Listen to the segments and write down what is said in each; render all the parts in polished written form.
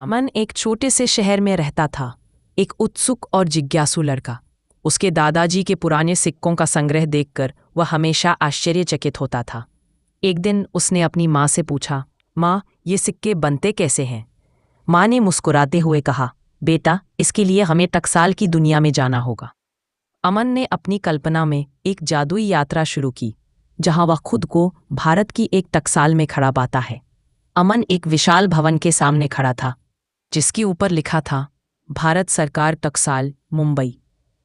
अमन एक छोटे से शहर में रहता था। एक उत्सुक और जिज्ञासु लड़का। उसके दादाजी के पुराने सिक्कों का संग्रह देखकर वह हमेशा आश्चर्यचकित होता था। एक दिन उसने अपनी माँ से पूछा, माँ, ये सिक्के बनते कैसे हैं? माँ ने मुस्कुराते हुए कहा, बेटा, इसके लिए हमें टकसाल की दुनिया में जाना होगा। अमन ने अपनी कल्पना में एक जादुई यात्रा शुरू की, जहां वह खुद को भारत की एक टकसाल में खड़ा पाता है। अमन एक विशाल भवन के सामने खड़ा था, जिसके ऊपर लिखा था, भारत सरकार टकसाल, मुंबई।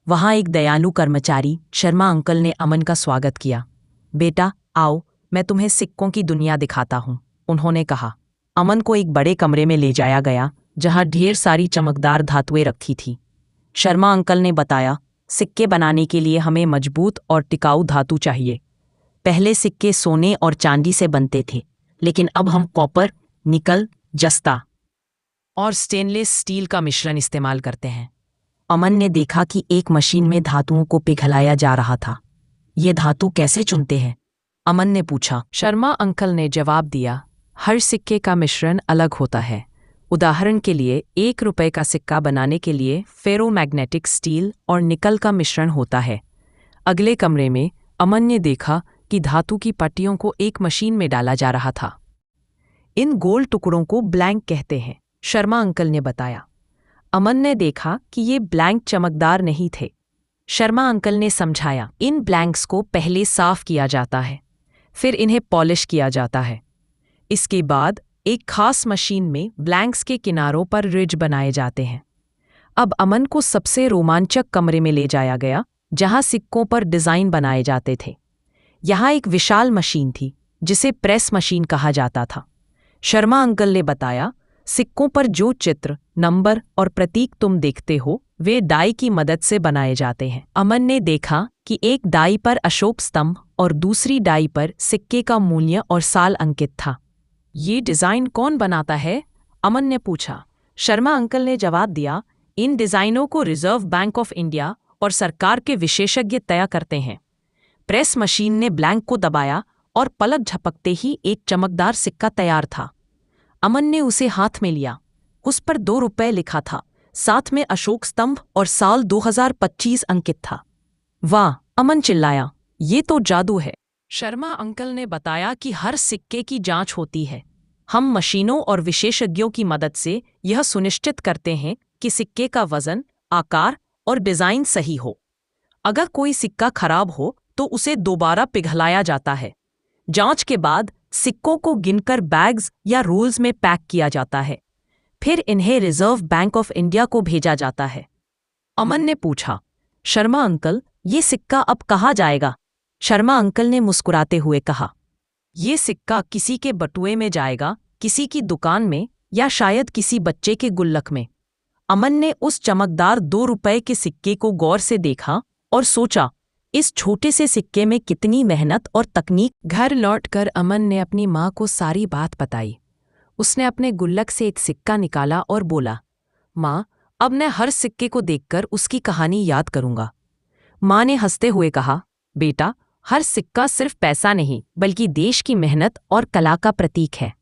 वहां एक दयालु कर्मचारी शर्मा अंकल ने अमन का स्वागत किया। बेटा, आओ, मैं तुम्हें सिक्कों की दुनिया दिखाता हूं, उन्होंने कहा। अमन को एक बड़े कमरे में ले जाया गया, जहां ढेर सारी चमकदार धातुएं रखी थी। शर्मा अंकल ने बताया, सिक्के बनाने के लिए हमें मजबूत और टिकाऊ धातु चाहिए। पहले सिक्के सोने और चांदी से बनते थे, लेकिन अब हम कॉपर, निकल, जस्ता और स्टेनलेस स्टील का मिश्रण इस्तेमाल करते हैं। अमन ने देखा कि एक मशीन में धातुओं को पिघलाया जा रहा था। ये धातु कैसे चुनते हैं? अमन ने पूछा। शर्मा अंकल ने जवाब दिया, हर सिक्के का मिश्रण अलग होता है। उदाहरण के लिए, 1 रुपए का सिक्का बनाने के लिए फेरोमैग्नेटिक स्टील और निकल का मिश्रण होता है। अगले कमरे में अमन ने देखा कि धातु की पट्टियों को एक मशीन में डाला जा रहा था। इन गोल टुकड़ों को ब्लैंक कहते हैं, शर्मा अंकल ने बताया। अमन ने देखा कि ये ब्लैंक चमकदार नहीं थे। शर्मा अंकल ने समझाया, इन ब्लैंक्स को पहले साफ किया जाता है, फिर इन्हें पॉलिश किया जाता है। इसके बाद एक खास मशीन में ब्लैंक्स के किनारों पर रिज बनाए जाते हैं। अब अमन को सबसे रोमांचक कमरे में ले जाया गया, जहां सिक्कों पर डिजाइन बनाए जाते थे। यहाँ एक विशाल मशीन थी, जिसे प्रेस मशीन कहा जाता था। शर्मा अंकल ने बताया, सिक्कों पर जो चित्र, नंबर और प्रतीक तुम देखते हो, वे डाई की मदद से बनाए जाते हैं। अमन ने देखा कि एक डाई पर अशोक स्तंभ और दूसरी डाई पर सिक्के का मूल्य और साल अंकित था। ये डिजाइन कौन बनाता है? अमन ने पूछा। शर्मा अंकल ने जवाब दिया, इन डिजाइनों को रिजर्व बैंक ऑफ इंडिया और सरकार के विशेषज्ञ तय करते हैं। प्रेस मशीन ने ब्लैंक को दबाया और पलक झपकते ही एक चमकदार सिक्का तैयार था। अमन ने उसे हाथ में लिया। उस पर 2 रुपए लिखा था, साथ में अशोक स्तंभ और साल 2025 अंकित था। वाह, अमन चिल्लाया, ये तो जादू है। शर्मा अंकल ने बताया कि हर सिक्के की जांच होती है। हम मशीनों और विशेषज्ञों की मदद से यह सुनिश्चित करते हैं कि सिक्के का वजन, आकार और डिजाइन सही हो। अगर कोई सिक्का खराब हो तो उसे दोबारा पिघलाया जाता है। जांच के बाद सिक्कों को गिनकर बैग्स या रोल्स में पैक किया जाता है। फिर इन्हें रिजर्व बैंक ऑफ इंडिया को भेजा जाता है। अमन ने पूछा, शर्मा अंकल, ये सिक्का अब कहाँ जाएगा? शर्मा अंकल ने मुस्कुराते हुए कहा, ये सिक्का किसी के बटुए में जाएगा, किसी की दुकान में, या शायद किसी बच्चे के गुल्लक में। अमन ने उस चमकदार 2 रुपए के सिक्के को गौर से देखा और सोचा, इस छोटे से सिक्के में कितनी मेहनत और तकनीक। घर लौटकर अमन ने अपनी माँ को सारी बात बताई। उसने अपने गुल्लक से एक सिक्का निकाला और बोला, माँ, अब मैं हर सिक्के को देखकर उसकी कहानी याद करूंगा। माँ ने हंसते हुए कहा, बेटा, हर सिक्का सिर्फ पैसा नहीं, बल्कि देश की मेहनत और कला का प्रतीक है।